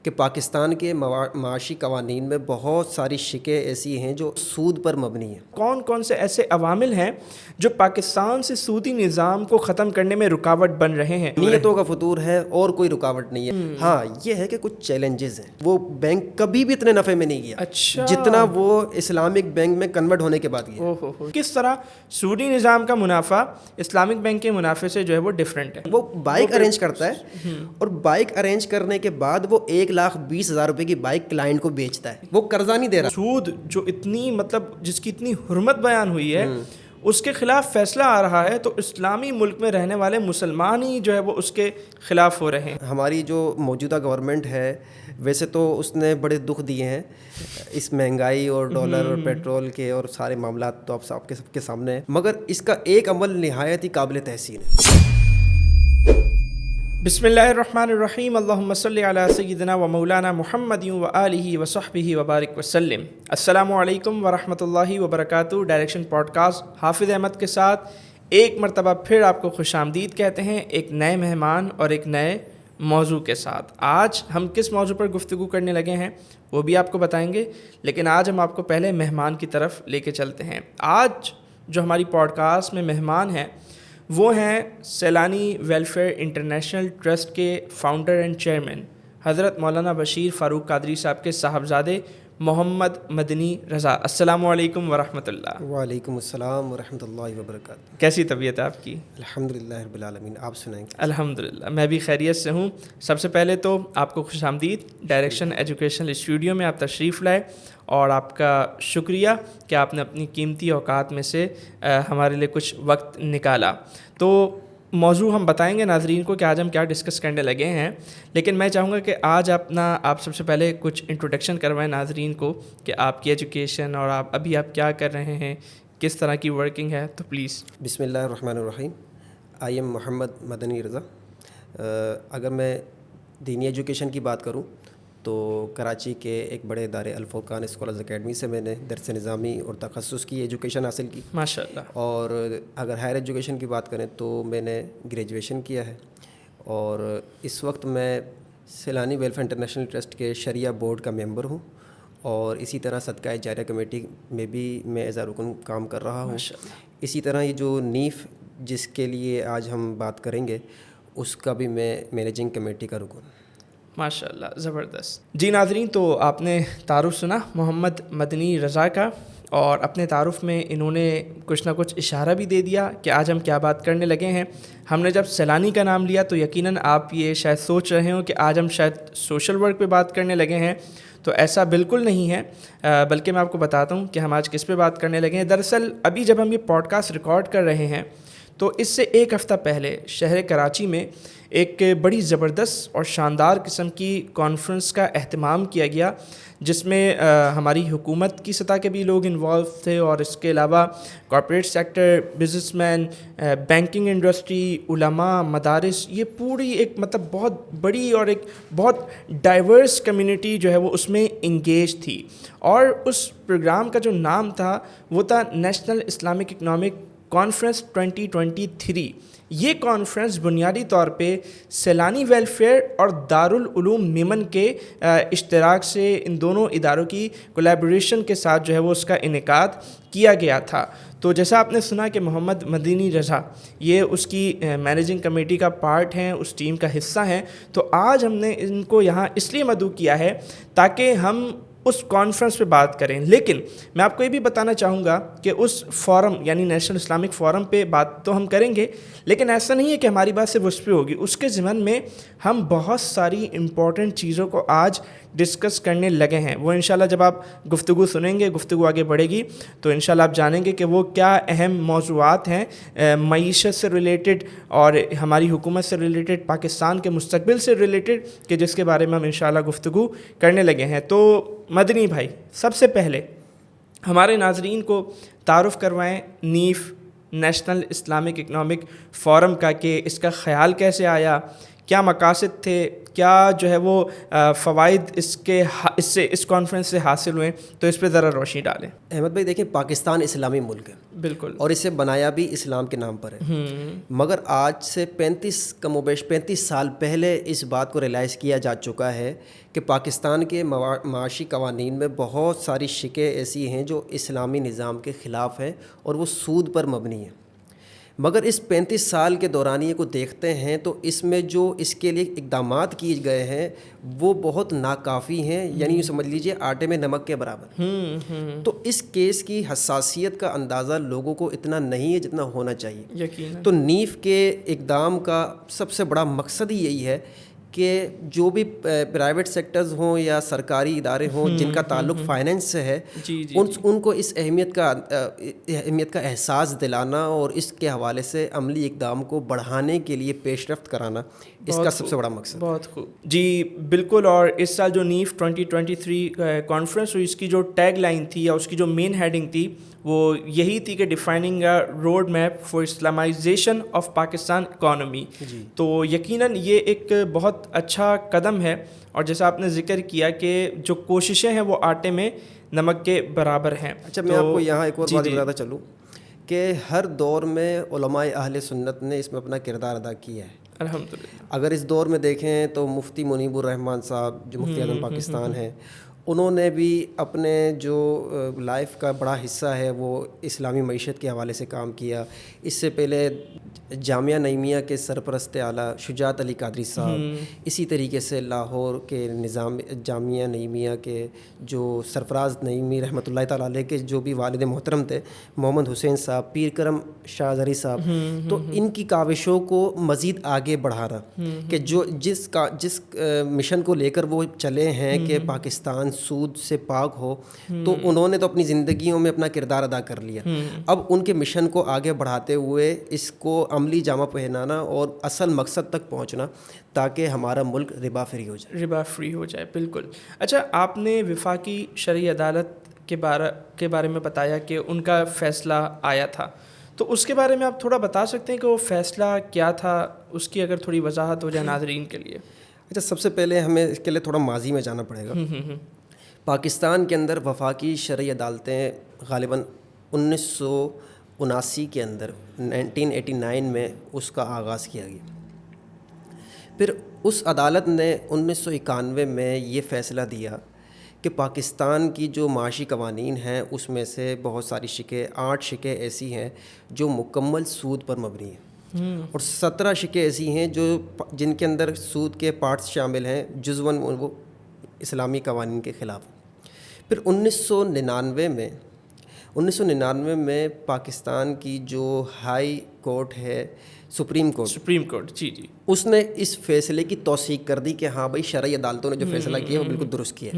کہ پاکستان کے معاشی قوانین میں بہت ساری شقیں ایسی ہیں جو سود پر مبنی ہیں۔ کون کون سے ایسے عوامل ہیں جو پاکستان سے سودی نظام کو ختم کرنے میں رکاوٹ بن رہے ہیں؟ نیتوں کا فطور ہے اور کوئی رکاوٹ نہیں ہے۔ ہاں یہ ہے کہ کچھ چیلنجز ہیں، وہ بینک کبھی بھی اتنے نفع میں نہیں گیا اچھا، جتنا وہ اسلامک بینک میں کنورٹ ہونے کے بعد گیا۔ کس طرح سودی نظام کا منافع اسلامک بینک کے منافع سے جو ہے وہ ڈیفرنٹ ہے؟ وہ بائک ارینج کرتا ہے اور بائک ارینج کرنے کے بعد وہ 1,20,000 روپے کی بائک کلائنٹ کو بیچتا ہے، وہ قرضہ نہیں دے رہا۔ سود جو اتنی جس کی اتنی حرمت بیان ہوئی ہے اس کے خلاف فیصلہ آ رہا ہے تو اسلامی ملک میں رہنے والے مسلمان ہی جو ہے وہ اس کے خلاف ہو رہے ہیں۔ ہماری جو موجودہ گورنمنٹ ہے ویسے تو اس نے بڑے دکھ دیے ہیں اس مہنگائی اور ڈالر اور پیٹرول کے اور سارے معاملات تو آپ سب کے سامنے ہیں، مگر اس کا ایک عمل نہایت ہی قابل تحسین ہے۔ بسم اللہ الرحمن الرحیم، اللہم صلی علی سیدنا و مولانا محمد و آلہ و صحبہ وبارک وسلم۔ السلام علیکم ورحمۃ اللہ وبرکاتہ۔ ڈائریکشن پوڈ کاسٹ حافظ احمد کے ساتھ ایک مرتبہ پھر آپ کو خوش آمدید کہتے ہیں، ایک نئے مہمان اور ایک نئے موضوع کے ساتھ۔ آج ہم کس موضوع پر گفتگو کرنے لگے ہیں وہ بھی آپ کو بتائیں گے، لیکن آج ہم آپ کو پہلے مہمان کی طرف لے کے چلتے ہیں۔ آج جو ہماری پوڈ کاسٹ میں مہمان ہیں وہ ہیں سیلانی ویلفیئر انٹرنیشنل ٹرسٹ کے فاؤنڈر اینڈ چیئرمین حضرت مولانا بشیر فاروق قادری صاحب کے صاحبزادے محمد مدنی رضا۔ السلام علیکم ورحمۃ اللہ۔ وعلیکم السلام ورحمۃ اللہ وبرکاتہ۔ کیسی طبیعت ہے آپ کی؟ الحمدللہ رب العالمین، آپ سنائیں؟ الحمدللہ میں بھی خیریت سے ہوں۔ سب سے پہلے تو آپ کو خوش آمدید ڈائریکشن ایجوکیشنل اسٹوڈیو میں آپ تشریف لائے، اور آپ کا شکریہ کہ آپ نے اپنی قیمتی اوقات میں سے ہمارے لیے کچھ وقت نکالا۔ تو موضوع ہم بتائیں گے ناظرین کو کہ آج ہم کیا ڈسکس کرنے لگے ہیں، لیکن میں چاہوں گا کہ آج آپ سب سے پہلے کچھ انٹروڈکشن کروائیں ناظرین کو کہ آپ کی ایجوکیشن اور ابھی آپ کیا کر رہے ہیں، کس طرح کی ورکنگ ہے، تو پلیز۔ بسم اللہ الرحمن الرحیم۔ آئی ایم محمد مدنی رضا۔ اگر میں دینی ایجوکیشن کی بات کروں تو کراچی کے ایک بڑے ادارے الفرقان اسکالرز اکیڈمی سے میں نے درس نظامی اور تخصص کی ایجوکیشن حاصل کی، ماشاء اللہ۔ اور اگر ہائر ایجوکیشن کی بات کریں تو میں نے گریجویشن کیا ہے، اور اس وقت میں سیلانی ویلفیئر انٹرنیشنل ٹرسٹ کے شریعہ بورڈ کا ممبر ہوں، اور اسی طرح صدقہ جاریہ کمیٹی میں بھی میں ایز رکن کام کر رہا ہوں۔ اسی طرح یہ جو نیف جس کے لیے آج ہم بات کریں گے اس کا بھی میں مینیجنگ کمیٹی کا رکن۔ ماشاء اللہ، زبردست۔ جی ناظرین، تو آپ نے تعارف سنا محمد مدنی رضا کا، اور اپنے تعارف میں انہوں نے کچھ نہ کچھ اشارہ بھی دے دیا کہ آج ہم کیا بات کرنے لگے ہیں۔ ہم نے جب سیلانی کا نام لیا تو یقیناً آپ یہ شاید سوچ رہے ہوں کہ آج ہم شاید سوشل ورک پہ بات کرنے لگے ہیں، تو ایسا بالکل نہیں ہے، بلکہ میں آپ کو بتاتا ہوں کہ ہم آج کس پہ بات کرنے لگے ہیں۔ دراصل ابھی جب ہم یہ پوڈ کاسٹ ریکارڈ کر رہے ہیں تو اس سے ایک ہفتہ پہلے شہر کراچی میں ایک بڑی زبردست اور شاندار قسم کی کانفرنس کا اہتمام کیا گیا، جس میں ہماری حکومت کی سطح کے بھی لوگ انوالو تھے، اور اس کے علاوہ corporate sector, business man, banking industry, علماء، مدارس، یہ پوری ایک بہت بڑی اور ایک بہت ڈائیورس کمیونٹی جو ہے وہ اس میں انگیج تھی۔ اور اس پروگرام کا جو نام تھا وہ تھا نیشنل اسلامک اکنامک کانفرنس 2023۔ یہ کانفرنس بنیادی طور پہ سیلانی ویلفیئر اور دارالعلوم میمن کے اشتراک سے، ان دونوں اداروں کی کولیبریشن کے ساتھ جو ہے وہ اس کا انعقاد کیا گیا تھا۔ تو جیسا آپ نے سنا کہ محمد مدنی رضا یہ اس کی مینیجنگ کمیٹی کا پارٹ ہیں، اس ٹیم کا حصہ ہیں، تو آج ہم نے ان کو یہاں اس لیے مدعو کیا ہے تاکہ ہم اس کانفرنس پہ بات کریں۔ لیکن میں آپ کو یہ بھی بتانا چاہوں گا کہ اس فورم یعنی نیشنل اسلامک فورم پہ بات تو ہم کریں گے، لیکن ایسا نہیں ہے کہ ہماری بات صرف اس پہ ہوگی، اس کے ضمن میں ہم بہت ساری امپورٹنٹ چیزوں کو آج ڈسکس کرنے لگے ہیں۔ وہ انشاءاللہ جب آپ گفتگو سنیں گے، گفتگو آگے بڑھے گی تو انشاءاللہ آپ جانیں گے کہ وہ کیا اہم موضوعات ہیں معیشت سے ریلیٹڈ اور ہماری حکومت سے ریلیٹڈ، پاکستان کے مستقبل سے ریلیٹڈ، کہ جس کے بارے میں ہم انشاءاللہ گفتگو کرنے لگے ہیں۔ تو مدنی بھائی، سب سے پہلے ہمارے ناظرین کو تعارف کروائیں نیف نیشنل اسلامک اکنامک فورم کا، کہ اس کا خیال کیسے آیا، کیا مقاصد تھے, کیا جو ہے وہ فوائد اس کانفرنس سے حاصل ہوئے, تو اس پہ ذرا روشنی ڈالیں. احمد بھائی دیکھیں, پاکستان اسلامی ملک ہے بالکل, اور اسے بنایا بھی اسلام کے نام پر ہے, مگر آج سے 35 سال پہلے اس بات کو ریلائز کیا جا چکا ہے کہ پاکستان کے معاشی قوانین میں بہت ساری شقیں ایسی ہیں جو اسلامی نظام کے خلاف ہیں اور وہ سود پر مبنی ہیں. مگر اس 35 سال کے دورانیے کو دیکھتے ہیں تو اس میں جو اس کے لیے اقدامات کیے گئے ہیں وہ بہت ناکافی ہیں, یعنی یہ سمجھ لیجئے آٹے میں نمک کے برابر. تو اس کیس کی حساسیت کا اندازہ لوگوں کو اتنا نہیں ہے جتنا ہونا چاہیے. یقیناً. تو نیف کے اقدام کا سب سے بڑا مقصد ہی یہی ہے کہ جو بھی پرائیویٹ سیکٹرز ہوں یا سرکاری ادارے ہوں جن کا تعلق فائنینس سے ہے, ان کو اس اہمیت کا احساس دلانا اور اس کے حوالے سے عملی اقدام کو بڑھانے کے لیے پیش رفت کرانا اس کا سب سے بڑا مقصد. بہت خوب جی, بالکل. اور اس سال جو نیف 2023 کانفرنس ہوئی, اس کی جو ٹیگ لائن تھی یا اس کی جو مین ہیڈنگ تھی وہ یہی تھی کہ defining a road map for Islamization of Pakistan economy. تو یقیناً یہ ایک بہت اچھا قدم ہے, اور جیسا آپ نے ذکر کیا کہ جو کوششیں ہیں وہ آٹے میں نمک کے برابر ہیں. اچھا, میں آپ کو یہاں ایک اور بات بتاتا چلوں کہ ہر دور میں علماء اہل سنت نے اس میں اپنا کردار ادا کیا ہے الحمدللہ. اگر اس دور میں دیکھیں تو مفتی منیب الرحمان صاحب جو مفتی اعظم پاکستان ہیں, انہوں نے بھی اپنے جو لائف کا بڑا حصہ ہے وہ اسلامی معیشت کے حوالے سے کام کیا. اس سے پہلے جامعہ نعیمیہ کے سرپرست اعلیٰ شجاعت علی قادری صاحب, اسی طریقے سے لاہور کے نظام جامعہ نعیمیہ کے جو سرفراز نعیمی رحمۃ اللہ تعالیٰ علیہ کے جو بھی والد محترم تھے محمد حسین صاحب, پیر کرم شاہ زری صاحب, تو ان کی کاوشوں کو مزید آگے بڑھانا کہ جو جس مشن کو لے کر وہ چلے ہیں کہ پاکستان سود سے پاک ہو, تو انہوں نے تو اپنی زندگیوں میں اپنا کردار ادا کر لیا. اب ان کے مشن کو آگے بڑھاتے ہوئے اس کو عملی جامہ پہنانا اور اصل مقصد تک پہنچنا تاکہ ہمارا ملک ربا فری ہو جائے. بالکل. اچھا, آپ نے وفاقی شرعی عدالت کے بارے میں بتایا کہ ان کا فیصلہ آیا تھا, تو اس کے بارے میں آپ تھوڑا بتا سکتے ہیں کہ وہ فیصلہ کیا تھا, اس کی اگر تھوڑی وضاحت ہو جائے ناظرین کے لیے. اچھا, سب سے پہلے ہمیں اس کے لیے تھوڑا ماضی میں جانا پڑے گا. پاکستان کے اندر وفاقی شرعی عدالتیں غالباً 1979 کے اندر 1989 میں اس کا آغاز کیا گیا. پھر اس عدالت نے 1991 میں یہ فیصلہ دیا کہ پاکستان کی جو معاشی قوانین ہیں اس میں سے بہت ساری شقیں 8 شقیں ایسی ہیں جو مکمل سود پر مبنی ہیں, اور 17 شقیں ایسی ہیں جن کے اندر سود کے پارٹس شامل ہیں جزواً وہ اسلامی قوانین کے خلاف. پھر 1999 میں پاکستان کی جو ہائی کورٹ ہے سپریم کورٹ جی, اس نے اس فیصلے کی توثیق کر دی کہ ہاں بھائی شرعی عدالتوں نے جو فیصلہ کیا وہ بالکل درست کیا.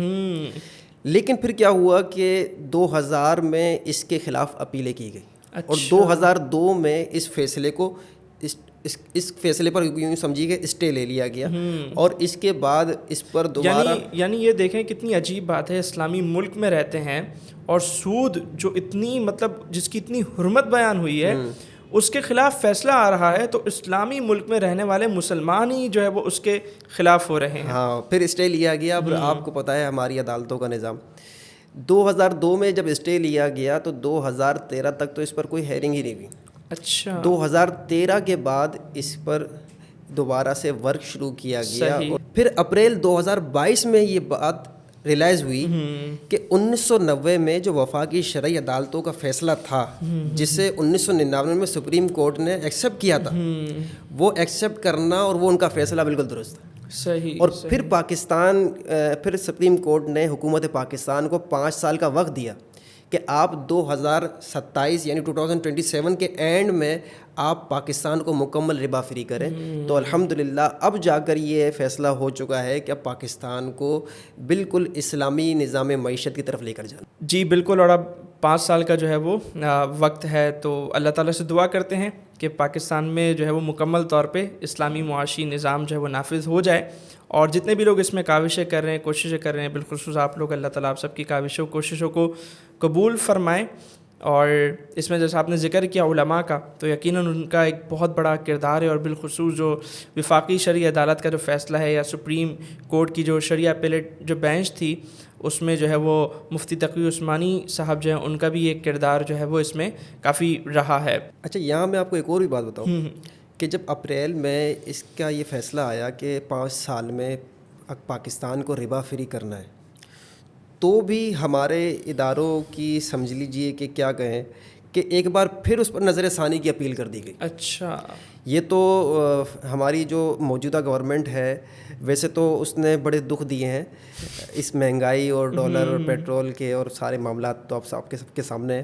لیکن پھر کیا ہوا کہ 2000 میں اس کے خلاف اپیلیں کی گئی, اور 2002 میں اس فیصلے کو اس فیصلے پر یوں سمجھیے کہ اسٹے لے لیا گیا, اور اس کے بعد اس پر دوبارہ یعنی یہ دیکھیں کتنی عجیب بات ہے, اسلامی ملک میں رہتے ہیں اور سود جو اتنی مطلب جس کی اتنی حرمت بیان ہوئی ہے اس کے خلاف فیصلہ آ رہا ہے, تو اسلامی ملک میں رہنے والے مسلمان ہی جو ہے وہ اس کے خلاف ہو رہے ہیں. ہاں, پھر اسٹے لیا گیا. اب آپ کو پتہ ہے ہماری عدالتوں کا نظام 2002 میں جب اسٹے لیا گیا تو 2013 تک تو اس پر کوئی ہیئرنگ ہی نہیں ہوئی. اچھا, 2013 کے بعد اس پر دوبارہ سے ورک شروع کیا گیا, اور پھر اپریل 2022 میں یہ بات ریلائز ہوئی کہ 1990 میں جو وفاقی شرعی عدالتوں کا فیصلہ تھا جسے 1999 میں سپریم کورٹ نے ایکسیپٹ کیا تھا, وہ ایکسیپٹ کرنا اور وہ ان کا فیصلہ بالکل درست تھا. اور پھر سپریم کورٹ نے حکومت پاکستان کو 5 سال کا وقت دیا کہ آپ 2027 یعنی 2027 کے اینڈ میں آپ پاکستان کو مکمل ربا فری کریں. تو الحمدللہ اب جا کر یہ فیصلہ ہو چکا ہے کہ اب پاکستان کو بالکل اسلامی نظام معیشت کی طرف لے کر جانا. جی بالکل, اور اب 5 سال کا جو ہے وہ وقت ہے, تو اللہ تعالیٰ سے دعا کرتے ہیں کہ پاکستان میں جو ہے وہ مکمل طور پہ اسلامی معاشی نظام جو ہے وہ نافذ ہو جائے, اور جتنے بھی لوگ اس میں کاوشیں کر رہے ہیں, کوششیں کر رہے ہیں, بالخصوص آپ لوگ, اللہ تعالیٰ آپ سب کی کاوشوں کوششوں کو قبول فرمائیں. اور اس میں جیسا آپ نے ذکر کیا علماء کا، تو یقیناً ان کا ایک بہت بڑا کردار ہے، اور بالخصوص جو وفاقی شرعی عدالت کا جو فیصلہ ہے یا سپریم کورٹ کی جو شرعی اپیلیٹ جو بینچ تھی، اس میں جو ہے وہ مفتی تقی عثمانی صاحب جو ہیں ان کا بھی ایک کردار جو ہے وہ اس میں کافی رہا ہے۔ اچھا، یہاں میں آپ کو ایک اور بھی بات بتاؤں کہ جب اپریل میں اس کا یہ فیصلہ آیا کہ 5 سال میں پاکستان کو ربا فری کرنا ہے، تو بھی ہمارے اداروں کی سمجھ لیجئے کہ کیا کہیں کہ ایک بار پھر اس پر نظر ثانی کی اپیل کر دی گئی۔ اچھا، یہ تو ہماری جو موجودہ گورنمنٹ ہے ویسے تو اس نے بڑے دکھ دیے ہیں اس مہنگائی اور ڈالر اور پیٹرول کے اور سارے معاملات تو آپ سب کے سامنے ہیں،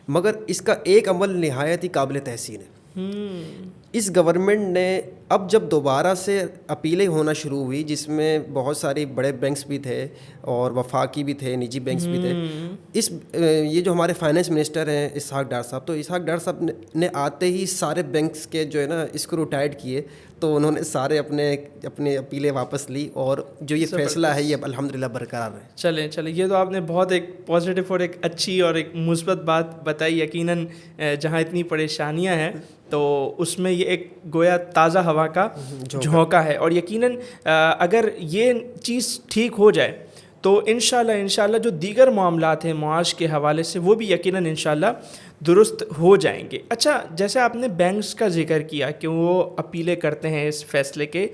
مگر اس کا ایک عمل نہایت ہی قابل تحسین ہے۔ اس گورنمنٹ نے اب جب دوبارہ سے اپیلیں ہونا شروع ہوئی، جس میں بہت ساری بڑے بینکس بھی تھے اور وفاقی بھی تھے، نجی بینکس بھی تھے، یہ جو ہمارے فائنینس منسٹر ہیں اسحاق ڈار صاحب، تو اسحاق ڈار صاحب نے آتے ہی سارے بینکس کے جو ہے نا اسکرو ٹائٹ کیے، تو انہوں نے سارے اپنے اپیلیں واپس لی، اور جو یہ فیصلہ ہے یہ اب الحمدللہ برقرار ہے۔ چلیں یہ تو آپ نے بہت ایک پازیٹیو اور ایک اچھی اور ایک مثبت بات بتائی۔ یقیناً جہاں اتنی پریشانیاں ہیں تو اس میں یہ ایک گویا تازہ ہوا کا جھونکا ہے، اور یقیناً اگر یہ چیز ٹھیک ہو جائے تو انشاءاللہ جو دیگر معاملات ہیں معاش کے حوالے سے وہ بھی یقیناً انشاءاللہ درست ہو جائیں گے۔ اچھا، جیسے آپ نے بینکس کا ذکر کیا کہ وہ اپیلیں کرتے ہیں اس فیصلے کے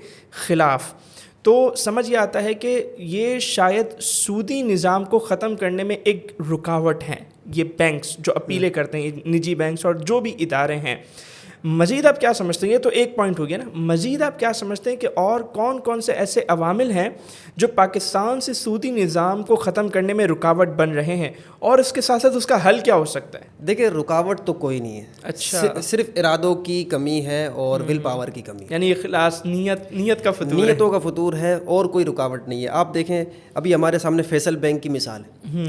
خلاف، تو سمجھ یہ آتا ہے کہ یہ شاید سودی نظام کو ختم کرنے میں ایک رکاوٹ ہیں، یہ بینکس جو اپیلیں کرتے ہیں، نجی بینکس اور جو بھی ادارے ہیں۔ مزید آپ کیا سمجھتے ہیں، یہ تو ایک پوائنٹ ہو گیا نا، مزید آپ کیا سمجھتے ہیں کہ اور کون کون سے ایسے عوامل ہیں جو پاکستان سے سودی نظام کو ختم کرنے میں رکاوٹ بن رہے ہیں، اور اس کے ساتھ ساتھ اس کا حل کیا ہو سکتا ہے؟ دیکھیں، رکاوٹ تو کوئی نہیں ہے، اچھا، صرف ارادوں کی کمی ہے اور ول پاور کی کمی ہے، یعنی اخلاص، نیت کا فتور ہے، نیتوں کا فتور ہے، اور کوئی رکاوٹ نہیں ہے۔ آپ دیکھیں ابھی ہمارے سامنے فیصل بینک کی مثال ہے۔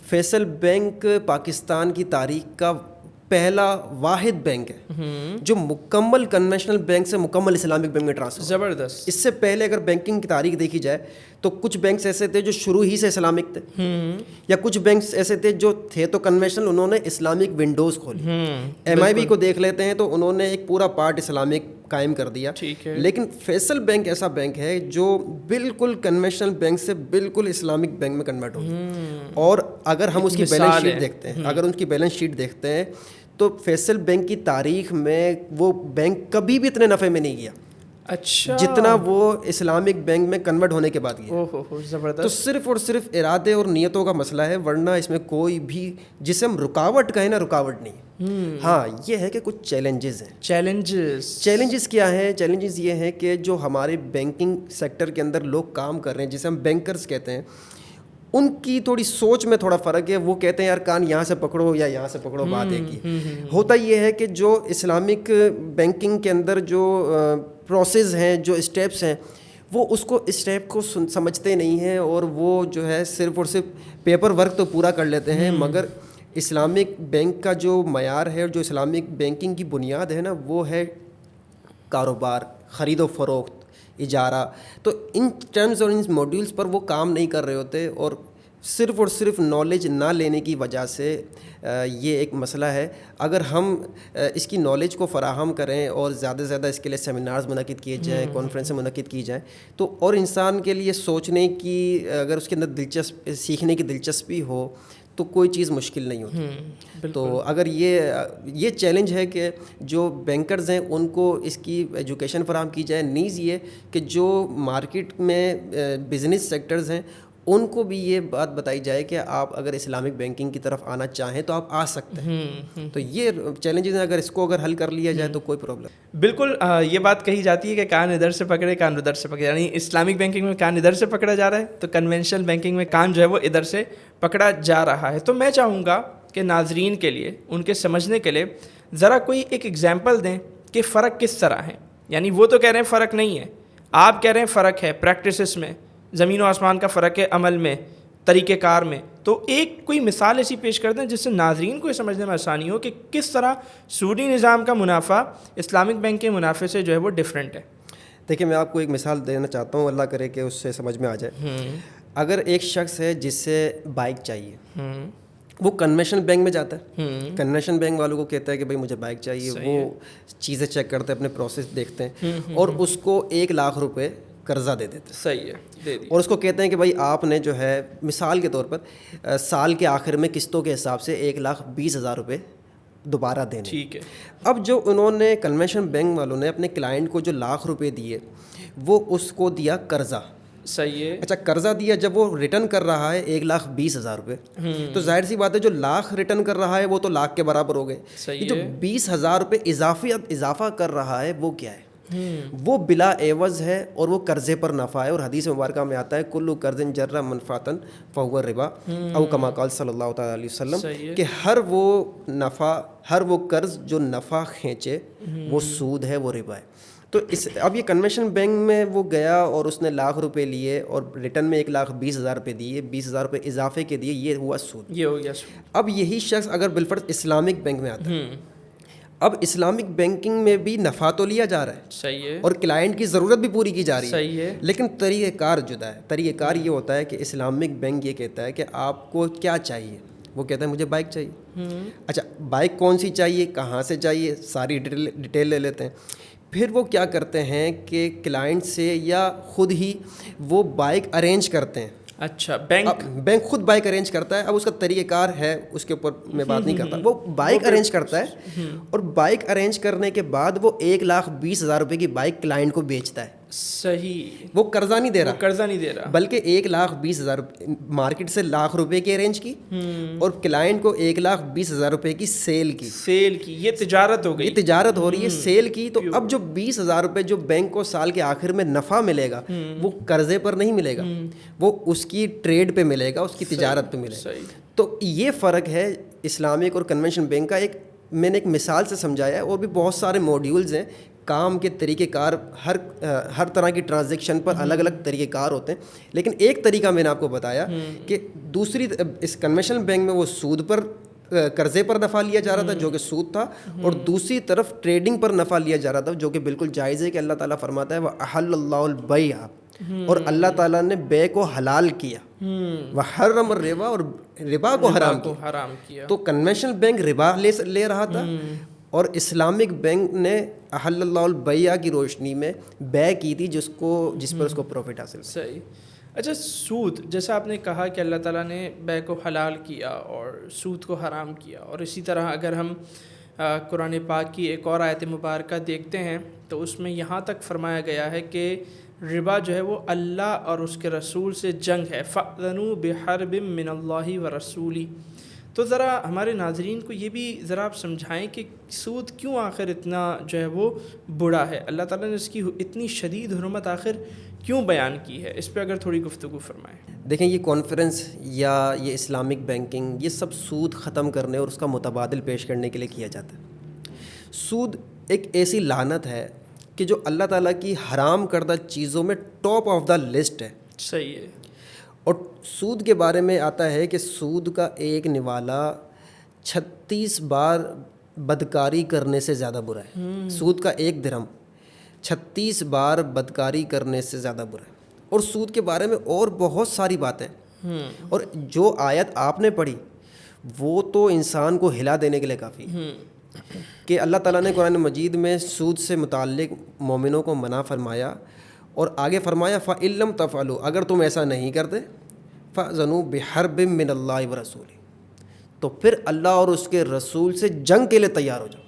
فیصل بینک پاکستان کی تاریخ کا پہلا واحد بینک ہے جو مکمل کنونشنل بینک سے مکمل اسلامک بینک میں ٹرانسفر۔ زبردست۔ اس سے پہلے اگر بینکنگ کی تاریخ دیکھی جائے تو کچھ بینکس ایسے تھے جو شروع ہی سے اسلامک تھے، یا کچھ بینکس ایسے تھے جو تھے تو کنونشنل، انہوں نے اسلامک ونڈوز کھولی۔ ایم آئی بی کو دیکھ لیتے ہیں تو انہوں نے ایک پورا پارٹ اسلامک قائم کر دیا، لیکن فیصل بینک ایسا بینک ہے جو بالکل کنونشنل بینک سے بالکل اسلامک بینک میں کنورٹ ہو گیا۔ اور اگر ہم اس کی بیلنس شیٹ دیکھتے ہیں تو فیصل بینک کی تاریخ میں وہ بینک کبھی بھی اتنے نفع میں نہیں گیا اچھا، جتنا وہ اسلامک بینک میں کنورٹ ہونے کے بعد گیا۔ زبردست۔ تو صرف اور صرف ارادے اور نیتوں کا مسئلہ ہے، ورنہ اس میں کوئی بھی جسے ہم رکاوٹ کہیں نا، رکاوٹ نہیں۔ ہاں، یہ ہے کہ کچھ چیلنجز ہیں۔ چیلنجز کیا ہیں؟ چیلنجز یہ ہیں کہ جو ہمارے بینکنگ سیکٹر کے اندر لوگ کام کر رہے ہیں، جسے ہم بینکرز کہتے ہیں، ان کی تھوڑی سوچ میں تھوڑا فرق ہے۔ وہ کہتے ہیں یار کان یہاں سے پکڑو یا یہاں سے پکڑو، بات ایک ہی۔ ہوتا یہ ہے کہ جو اسلامک بینکنگ کے اندر جو پروسیس ہیں، جو اسٹیپس ہیں، وہ اس کو اسٹیپ کو سمجھتے نہیں ہیں، اور وہ جو ہے صرف اور صرف پیپر ورک تو پورا کر لیتے ہیں، مگر اسلامک بینک کا جو معیار ہے اور جو اسلامک بینکنگ کی بنیاد ہے نا، وہ ہے کاروبار، خرید و فروخت، اجارہ۔ تو ان ٹرمز اور ان موڈیولز پر وہ کام نہیں کر رہے ہوتے، اور صرف نالج نہ لینے کی وجہ سے یہ ایک مسئلہ ہے۔ اگر ہم اس کی نالج کو فراہم کریں اور زیادہ سے زیادہ اس کے لیے سیمینارز منعقد کیے جائیں، کانفرنسیں منعقد کی جائیں، تو اور انسان کے لیے سوچنے کی، اگر اس کے اندر سیکھنے کی دلچسپی ہو تو کوئی چیز مشکل نہیں ہوتی۔ تو اگر یہ چیلنج ہے کہ جو بینکرز ہیں ان کو اس کی ایجوکیشن فراہم کی جائے، نیز یہ کہ جو مارکیٹ میں بزنس سیکٹرز ہیں ان کو بھی یہ بات بتائی جائے کہ آپ اگر اسلامک بینکنگ کی طرف آنا چاہیں تو آپ آ سکتے ہیں۔ تو یہ چیلنجز ہیں، اس کو اگر حل کر لیا جائے تو کوئی پرابلم۔ بالکل، یہ بات کہی جاتی ہے کہ کان ادھر سے پکڑے کان ادھر سے پکڑے، یعنی اسلامک بینکنگ میں کان ادھر سے پکڑا جا رہا ہے تو کنونشنل بینکنگ میں کان جو ہے وہ ادھر سے پکڑا جا رہا ہے۔ تو میں چاہوں گا کہ ناظرین کے لیے، ان کے سمجھنے کے لیے ذرا کوئی ایک ایگزامپل دیں کہ فرق کس طرح ہے۔ یعنی وہ تو کہہ رہے ہیں فرق نہیں ہے، آپ کہہ رہے ہیں فرق ہے، پریکٹسز میں زمین و آسمان کا فرق ہے، عمل میں، طریقہ کار میں۔ تو ایک کوئی مثال ایسی پیش کر دیں جس سے ناظرین کو یہ سمجھنے میں آسانی ہو کہ کس طرح سودی نظام کا منافع اسلامک بینک کے منافع سے جو ہے وہ ڈیفرنٹ ہے۔ دیکھیں، میں آپ کو ایک مثال دینا چاہتا ہوں، اللہ کرے کہ اس سے سمجھ میں آ جائے۔ اگر ایک شخص ہے جس سے بائک چاہیے، وہ کنونشنل بینک میں جاتا ہے. کنونشنل بینک والوں کو کہتا ہے کہ بھائی مجھے بائک چاہیے, وہ چیزیں چیک کرتے ہیں, اپنے پروسیس دیکھتے ہیں اور اس کو 1,00,000 روپے قرضہ دے دیتے ہیں. صحیح ہے, دے دی. اور اس کو کہتے ہیں کہ بھائی آپ نے جو ہے مثال کے طور پر سال کے آخر میں قسطوں کے حساب سے 1,20,000 روپے دوبارہ دینے. ٹھیک ہے. اب جو انہوں نے کنونشن بینک والوں نے اپنے کلائنٹ کو جو 1,00,000 روپے دیے وہ اس کو دیا قرضہ. صحیح ہے. اچھا, قرضہ دیا, جب وہ ریٹرن کر رہا ہے 1,20,000 روپے, تو ظاہر سی بات ہے جو 1,00,000 ریٹرن کر رہا ہے وہ تو 1,00,000 کے برابر ہو گئے. یہ جو 20,000 روپے اضافہ کر رہا ہے وہ کیا ہے؟ وہ بلا عوض ہے اور وہ قرضے پر نفع ہے. اور حدیث مبارکہ میں آتا ہے کلو قرض جر منفعتن فہو ربا او کما قال صلی اللہ تعالیٰ علیہ وسلم, کہ ہر وہ نفع, ہر وہ قرض جو نفع کھینچے وہ سود ہے, وہ ربا ہے. تو اب یہ کنونشن بینک میں وہ گیا اور اس نے 1,00,000 روپے لیے اور ریٹرن میں 1,20,000 روپے دیے, 20,000 روپے اضافے کے دیے, یہ ہوا سود. یہ ہو گیا سود. اب یہی شخص اگر بالفرض اسلامک بینک میں آتا ہے, اب اسلامک بینکنگ میں بھی نفع تو لیا جا رہا ہے, صحیح ہے, اور کلائنٹ کی ضرورت بھی پوری کی جا رہی ہے, صحیح ہے, لیکن طریقہ کار جدا ہے. طریقہ کار یہ ہوتا ہے کہ اسلامک بینک یہ کہتا ہے کہ آپ کو کیا چاہیے, وہ کہتا ہے مجھے بائک چاہیے. اچھا, بائک کون سی چاہیے, کہاں سے چاہیے, ساری ڈیٹیل لے لیتے ہیں. پھر وہ کیا کرتے ہیں کہ کلائنٹ سے یا خود ہی وہ بائک ارینج کرتے ہیں. اچھا, بینک خود بائک ارینج کرتا ہے. اب اس کا طریقہ کار ہے, اس کے اوپر میں بات نہیں کرتا. وہ بائک ارینج کرتا ہے اور بائک ارینج کرنے کے بعد وہ 1,20,000 روپے کی بائک کلائنٹ کو بیچتا ہے. صحیح, وہ قرضہ نہیں دے رہا, قرضہ نہیں دے رہا, بلکہ 1,20,000 مارکیٹ سے 1,00,000 روپے کی ارینج کی اور کلائنٹ کو 1,20,000 روپے کی سیل کی. یہ تجارت ہو گئی, یہ تجارت ہو رہی ہے, سیل کی. تو اب جو 20,000 روپے جو بینک کو سال کے آخر میں نفع ملے گا وہ قرضے پر نہیں ملے گا, وہ اس کی ٹریڈ پہ ملے گا, اس کی تجارت پہ ملے گا. تو یہ فرق ہے اسلامک اور کنونشن بینک کا. ایک میں نے ایک مثال سے سمجھایا ہے, اور بھی بہت سارے موڈیولز ہیں. کام کے طریقہ کار ہر طرح کی ٹرانزیکشن پر الگ الگ طریقہ کار ہوتے ہیں, لیکن ایک طریقہ میں نے آپ کو بتایا کہ دوسری اس کنونشنل بینک میں وہ سود پر قرضے پر نفع لیا جا رہا تھا جو کہ سود تھا, اور دوسری طرف ٹریڈنگ پر نفع لیا جا رہا تھا جو کہ بالکل جائز ہے. کہ اللہ تعالیٰ فرماتا ہے وَأَحَلَّ اللَّهُ الْبَيْعَ, اور اللہ تعالیٰ نے بے کو حلال کیا, وَحَرَّمَ الرِّبَا, اور ربا کو حرام کیا. تو کنونشنل بینک ربا لے رہا تھا اور اسلامک بینک نے احل اللہ البیع کی روشنی میں بے کی تھی جس پر اس کو پروفٹ حاصل. صحیح. اچھا, سود, جیسا آپ نے کہا کہ اللہ تعالیٰ نے بے کو حلال کیا اور سود کو حرام کیا, اور اسی طرح اگر ہم قرآن پاک کی ایک اور آیت مبارکہ دیکھتے ہیں تو اس میں یہاں تک فرمایا گیا ہے کہ ربا جو ہے وہ اللہ اور اس کے رسول سے جنگ ہے. فَأْذَنُوا بِحَرْبٍ مِّنَ اللَّهِ وَرَسُولِهِ. تو ذرا ہمارے ناظرین کو یہ بھی ذرا آپ سمجھائیں کہ سود کیوں آخر اتنا جو ہے وہ برا ہے, اللہ تعالیٰ نے اس کی اتنی شدید حرمت آخر کیوں بیان کی ہے, اس پہ اگر تھوڑی گفتگو فرمائیں. دیکھیں, یہ کانفرنس یا یہ اسلامک بینکنگ یہ سب سود ختم کرنے اور اس کا متبادل پیش کرنے کے لیے کیا جاتا ہے. سود ایک ایسی لعنت ہے کہ جو اللہ تعالیٰ کی حرام کردہ چیزوں میں ٹاپ آف دا لسٹ ہے. صحیح ہے. اور سود کے بارے میں آتا ہے کہ سود کا ایک نوالا 36 بار بدکاری کرنے سے زیادہ برا ہے. سود کا ایک درہم 36 بار بدکاری کرنے سے زیادہ برا ہے. اور سود کے بارے میں اور بہت ساری باتیں, اور جو آیت آپ نے پڑھی وہ تو انسان کو ہلا دینے کے لیے کافی کہ اللہ تعالیٰ نے قرآن مجید میں سود سے متعلق مومنوں کو منع فرمایا, اور آگے فرمایا فَإِن لَّمْ تَفْعَلُوا, اگر تم ایسا نہیں کرتے فَأْذَنُوا بِحَرْبٍ مِّنَ اللَّهِ وَرَسُولِهِ, تو پھر اللہ اور اس کے رسول سے جنگ کے لیے تیار ہو جاؤ.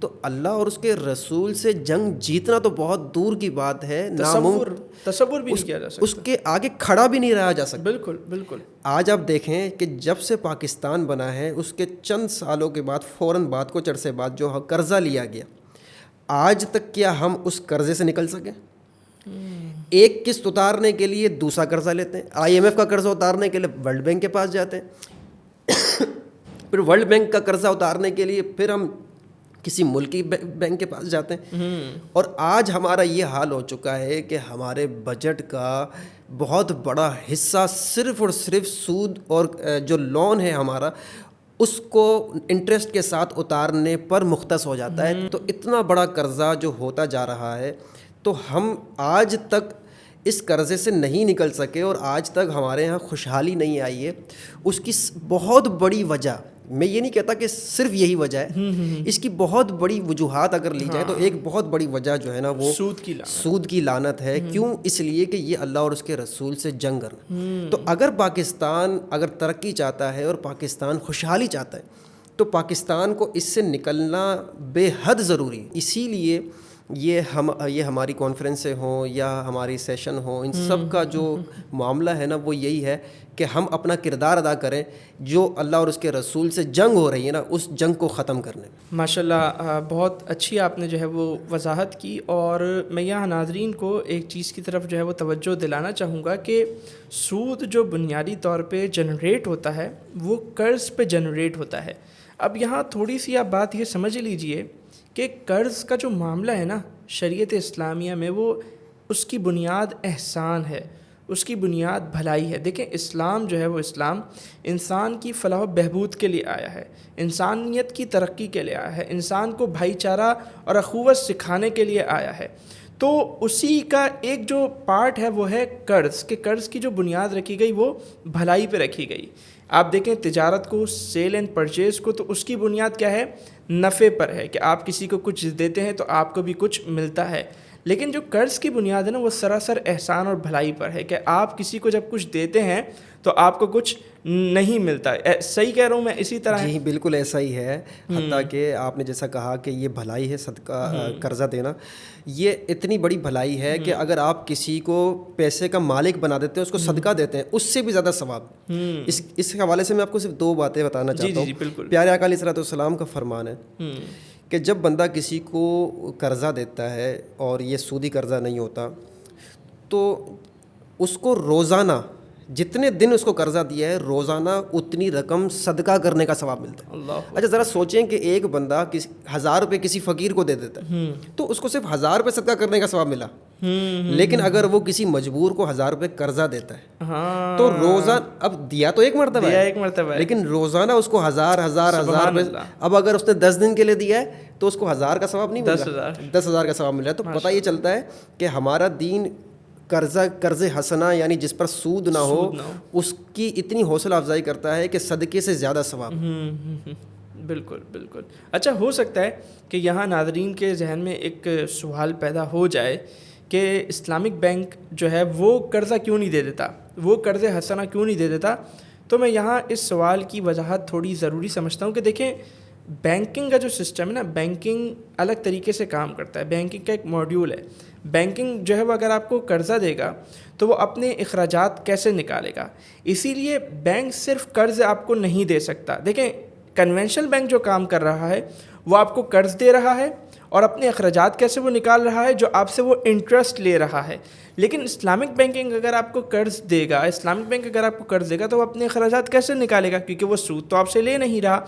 تو اللہ اور اس کے رسول سے جنگ جیتنا تو بہت دور کی بات ہے, تصور بھی نہیں کیا جا سکتا, اس کے آگے کھڑا بھی نہیں رہا جا سکتا. بالکل بالکل. آج آپ دیکھیں کہ جب سے پاکستان بنا ہے اس کے چند سالوں کے بعد فوراً بعد کچھ عرصے بعد جو قرضہ لیا گیا, آج تک کیا ہم اس قرضے سے نکل سکیں؟ ایک قسط اتارنے کے لیے دوسرا قرضہ لیتے ہیں, IMF کا قرضہ اتارنے کے لیے ورلڈ بینک کے پاس جاتے ہیں, پھر ورلڈ بینک کا قرضہ اتارنے کے لیے پھر ہم کسی ملکی بینک کے پاس جاتے ہیں. اور آج ہمارا یہ حال ہو چکا ہے کہ ہمارے بجٹ کا بہت بڑا حصہ صرف اور صرف سود اور جو لون ہے ہمارا اس کو انٹرسٹ کے ساتھ اتارنے پر مختص ہو جاتا ہے. تو اتنا بڑا قرضہ جو ہوتا جا رہا ہے, تو ہم آج تک اس قرضے سے نہیں نکل سکے اور آج تک ہمارے یہاں خوشحالی نہیں آئی ہے، اس کی بہت بڑی وجہ، میں یہ نہیں کہتا کہ صرف یہی وجہ ہے، اس کی بہت بڑی وجوہات اگر لی جائے تو ایک بہت بڑی وجہ جو ہے نا وہ سود کی لعنت ہے۔ کیوں؟ اس لیے کہ یہ اللہ اور اس کے رسول سے جنگ کرنا۔ تو اگر پاکستان اگر ترقی چاہتا ہے اور پاکستان خوشحالی چاہتا ہے تو پاکستان کو اس سے نکلنا بے حد ضروری ہے۔ اسی لیے یہ ہماری کانفرنسیں ہوں یا ہماری سیشن ہوں، ان سب کا جو معاملہ ہے نا وہ یہی ہے کہ ہم اپنا کردار ادا کریں، جو اللہ اور اس کے رسول سے جنگ ہو رہی ہے نا اس جنگ کو ختم کرنے۔ ماشاءاللہ بہت اچھی آپ نے جو ہے وہ وضاحت کی، اور میں یہاں ناظرین کو ایک چیز کی طرف جو ہے وہ توجہ دلانا چاہوں گا کہ سود جو بنیادی طور پہ جنریٹ ہوتا ہے وہ قرض پہ جنریٹ ہوتا ہے۔ اب یہاں تھوڑی سی آپ بات یہ سمجھ لیجئے کہ قرض کا جو معاملہ ہے نا شریعت اسلامیہ میں، وہ اس کی بنیاد احسان ہے، اس کی بنیاد بھلائی ہے۔ دیکھیں اسلام جو ہے وہ اسلام انسان کی فلاح و بہبود کے لیے آیا ہے، انسانیت کی ترقی کے لیے آیا ہے، انسان کو بھائی چارہ اور اخوت سکھانے کے لیے آیا ہے۔ تو اسی کا ایک جو پارٹ ہے وہ ہے قرض، کہ قرض کی جو بنیاد رکھی گئی وہ بھلائی پہ رکھی گئی۔ آپ دیکھیں تجارت کو، سیل اینڈ پرچیز کو، تو اس کی بنیاد کیا ہے؟ نفع پر ہے، کہ آپ کسی کو کچھ دیتے ہیں تو آپ کو بھی کچھ ملتا ہے۔ لیکن جو قرض کی بنیاد ہے نا وہ سراسر احسان اور بھلائی پر ہے، کہ آپ کسی کو جب کچھ دیتے ہیں تو آپ کو کچھ نہیں ملتا۔ صحیح کہہ رہا ہوں میں؟ اسی طرح جی بالکل ایسا ہی ہے، حتیٰ کہ آپ نے جیسا کہا کہ یہ بھلائی ہے صدقہ قرضہ دینا، یہ اتنی بڑی بھلائی ہے کہ اگر آپ کسی کو پیسے کا مالک بنا دیتے ہیں، اس کو صدقہ دیتے ہیں، اس سے بھی زیادہ ثواب۔ اس حوالے سے میں آپ کو صرف 2 باتیں بتانا چاہتا ہوں۔ پیارے آقا علیہ الصلوۃ والسلام کا فرمان ہے کہ جب بندہ کسی کو قرضہ دیتا ہے اور یہ سودی قرضہ نہیں ہوتا تو اس کو روزانہ جتنے دن اس کو قرضہ دیا ہے روزانہ اتنی رقم صدقہ کرنے کا ثواب ملتا ہے۔ اچھا ذرا سوچیں کہ ایک بندہ 1000 روپے کسی فقیر کو دے دیتا ہے تو اس کو صرف 1000 روپے صدقہ کرنے کا ثواب ملا، لیکن اگر وہ کسی مجبور کو 1000 روپے قرضہ دیتا ہے تو روزانہ، اب دیا تو ایک مرتبہ ہے لیکن روزانہ اس کو 1000 روپے، اب اگر اس نے 10 دن کے لیے دیا ہے تو اس کو 1000 کا ثواب نہیں مل رہا، 10,000 کا ثواب مل رہا ہے۔ تو پتہ یہ چلتا ہے کہ ہمارا دین قرض حسنہ یعنی جس پر سود نہ ہو اس کی اتنی حوصلہ افزائی کرتا ہے کہ صدقے سے زیادہ ثواب۔ بالکل بالکل۔ اچھا ہو سکتا ہے کہ یہاں ناظرین کے ذہن میں ایک سوال پیدا ہو جائے کہ اسلامک بینک جو ہے وہ قرضہ کیوں نہیں دے دیتا، وہ قرض حسنہ کیوں نہیں دے دیتا؟ تو میں یہاں اس سوال کی وضاحت تھوڑی ضروری سمجھتا ہوں کہ دیکھیں بینکنگ کا جو سسٹم ہے نا، بینکنگ الگ طریقے سے کام کرتا ہے، بینکنگ کا ایک ماڈیول ہے۔ بینکنگ جو ہے وہ اگر آپ کو قرضہ دے گا تو وہ اپنے اخراجات کیسے نکالے گا؟ اسی لیے بینک صرف قرض آپ کو نہیں دے سکتا۔ دیکھیں کنونشنل بینک جو کام کر رہا ہے وہ آپ کو قرض دے رہا ہے اور اپنے اخراجات کیسے وہ نکال رہا ہے؟ جو آپ سے وہ انٹرسٹ لے رہا ہے۔ لیکن اسلامک بینکنگ اگر آپ کو قرض دے گا، اسلامک بینک اگر آپ کو قرض دے گا تو وہ اپنے اخراجات کیسے نکالے گا؟ کیونکہ وہ سود تو آپ سے لے نہیں رہا۔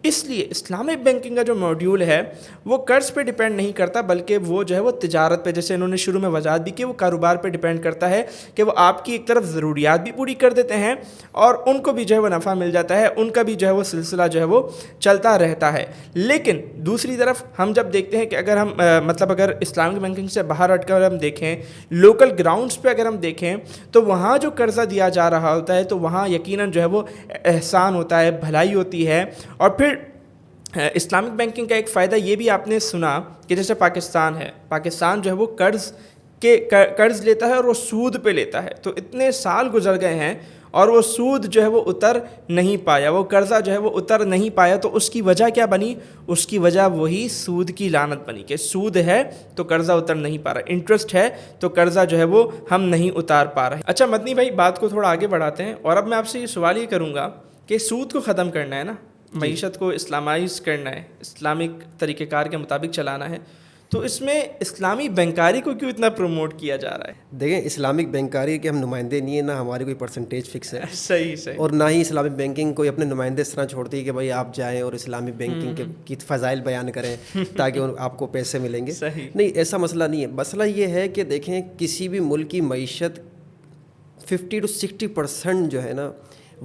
اس لیے اسلامک بینکنگ کا جو ماڈیول ہے وہ قرض پہ ڈیپینڈ نہیں کرتا، بلکہ وہ جو ہے وہ تجارت پہ، جیسے انہوں نے شروع میں وضاحت دی کہ وہ کاروبار پہ ڈیپینڈ کرتا ہے، کہ وہ آپ کی ایک طرف ضروریات بھی پوری کر دیتے ہیں اور ان کو بھی جو ہے وہ نفع مل جاتا ہے، ان کا بھی جو ہے وہ سلسلہ جو ہے وہ چلتا رہتا ہے۔ لیکن دوسری طرف ہم جب دیکھتے ہیں کہ اگر ہم اگر اسلامک بینکنگ سے باہر ہٹ کر ہم دیکھیں، لوکل گراؤنڈز پہ اگر ہم دیکھیں تو وہاں جو قرضہ دیا جا رہا ہوتا ہے تو وہاں یقیناً جو ہے وہ احسان ہوتا ہے، بھلائی ہوتی ہے۔ اور پھر اسلامک بینکنگ کا ایک فائدہ یہ بھی آپ نے سنا کہ جیسے پاکستان ہے، پاکستان جو ہے وہ قرض لیتا ہے اور وہ سود پہ لیتا ہے، تو اتنے سال گزر گئے ہیں اور وہ سود جو ہے وہ اتر نہیں پایا، وہ قرضہ جو ہے وہ اتر نہیں پایا۔ تو اس کی وجہ کیا بنی؟ اس کی وجہ وہی سود کی لعنت بنی، کہ سود ہے تو قرضہ اتر نہیں پا رہا، انٹرسٹ ہے تو قرضہ جو ہے وہ ہم نہیں اتار پا رہے۔ اچھا مدنی بھائی بات کو تھوڑا آگے بڑھاتے ہیں، اور اب میں آپ سے یہ سوال یہ کروں گا کہ سود کو ختم کرنا ہے نا، معیشت کو اسلامائز کرنا ہے، اسلامک طریقہ کار کے مطابق چلانا ہے، تو اس میں اسلامی بینکاری کو کیوں اتنا پروموٹ کیا جا رہا ہے؟ دیکھیں اسلامک بینکاری کے ہم نمائندے نہیں ہیں، نہ ہماری کوئی پرسنٹیج فکس ہے، صحیح اور نہ ہی اسلامک بینکنگ کوئی اپنے نمائندے اس طرح چھوڑتی ہے کہ بھائی آپ جائیں اور اسلامک بینکنگ کی فضائل بیان کریں تاکہ آپ کو پیسے ملیں گے۔ نہیں، ایسا مسئلہ نہیں ہے۔ مسئلہ یہ ہے کہ دیکھیں کسی بھی ملک کی معیشت 50 to 60% جو ہے نا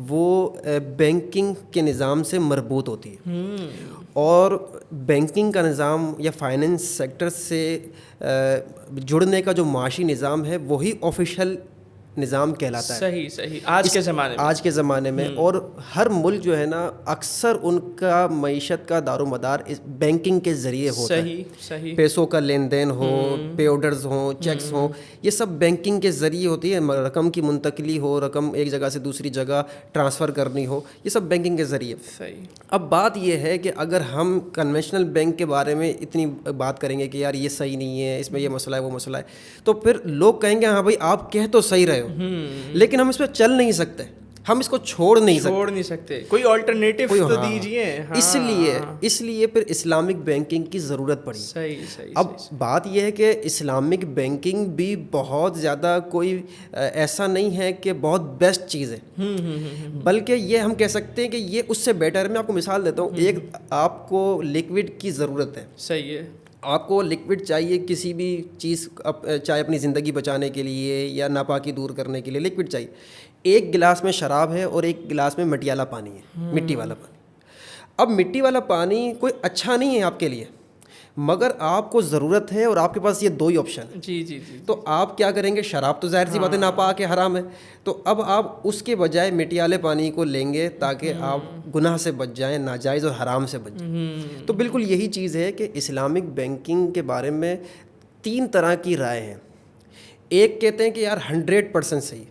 وہ بینکنگ کے نظام سے مربوط ہوتی ہے، اور بینکنگ کا نظام یا فائننس سیکٹر سے جڑنے کا جو معاشی نظام ہے وہی آفیشیل نظام کہلاتا ہے صحیح آج کے زمانے میں اور ہر ملک جو ہے نا اکثر ان کا معیشت کا دار و مدار اس بینکنگ کے ذریعے ہوتا ہے. صحیح پیسوں کا لین دین ہو، پے آرڈرز ہوں، چیکس ہوں، یہ سب بینکنگ کے ذریعے ہوتی ہے. رقم کی منتقلی ہو، رقم ایک جگہ سے دوسری جگہ ٹرانسفر کرنی ہو، یہ سب بینکنگ کے ذریعے. صحیح. اب بات یہ ہے کہ اگر ہم کنونشنل بینک کے بارے میں اتنی بات کریں گے کہ یار یہ صحیح نہیں ہے، اس میں یہ مسئلہ ہے وہ مسئلہ ہے، تو پھر لوگ کہیں گے ہاں بھائی آپ کہہ تو صحیح رہے ہو، لیکن ہم اس پہ چل نہیں سکتے، ہم اس کو چھوڑ نہیں سکتے، کوئی آلٹرنیٹو تو دیجیے. اس لیے پھر اسلامک بینکنگ کی ضرورت پڑی. صحیح. اب بات یہ ہے کہ اسلامک بینکنگ بھی بہت زیادہ کوئی ایسا نہیں ہے کہ بہت بیسٹ چیز ہے، بلکہ یہ ہم کہہ سکتے ہیں کہ یہ اس سے بیٹر ہے. میں آپ کو مثال دیتا ہوں. ایک آپ کو لیکوڈ کی ضرورت ہے. صحیح ہے. آپ کو لیکوڈ چاہیے کسی بھی چیز، چاہے اپنی زندگی بچانے کے لیے یا ناپاکی دور کرنے کے لیے لیکوڈ چاہیے. ایک گلاس میں شراب ہے اور ایک گلاس میں مٹیالہ پانی ہے، مٹی والا پانی. اب مٹی والا پانی کوئی اچھا نہیں ہے آپ کے لیے، مگر آپ کو ضرورت ہے اور آپ کے پاس یہ دو ہی آپشن ہے. جی. تو آپ کیا کریں گے؟ شراب تو ظاہر سی بات ہے ناپاک ہے، حرام ہے. تو اب آپ اس کے بجائے مٹیالے پانی کو لیں گے تاکہ آپ گناہ سے بچ جائیں، ناجائز اور حرام سے بچ جائیں. تو بالکل یہی چیز ہے کہ اسلامک بینکنگ کے بارے میں 3 طرح کی رائے ہیں. ایک کہتے ہیں کہ یار 100% صحیح،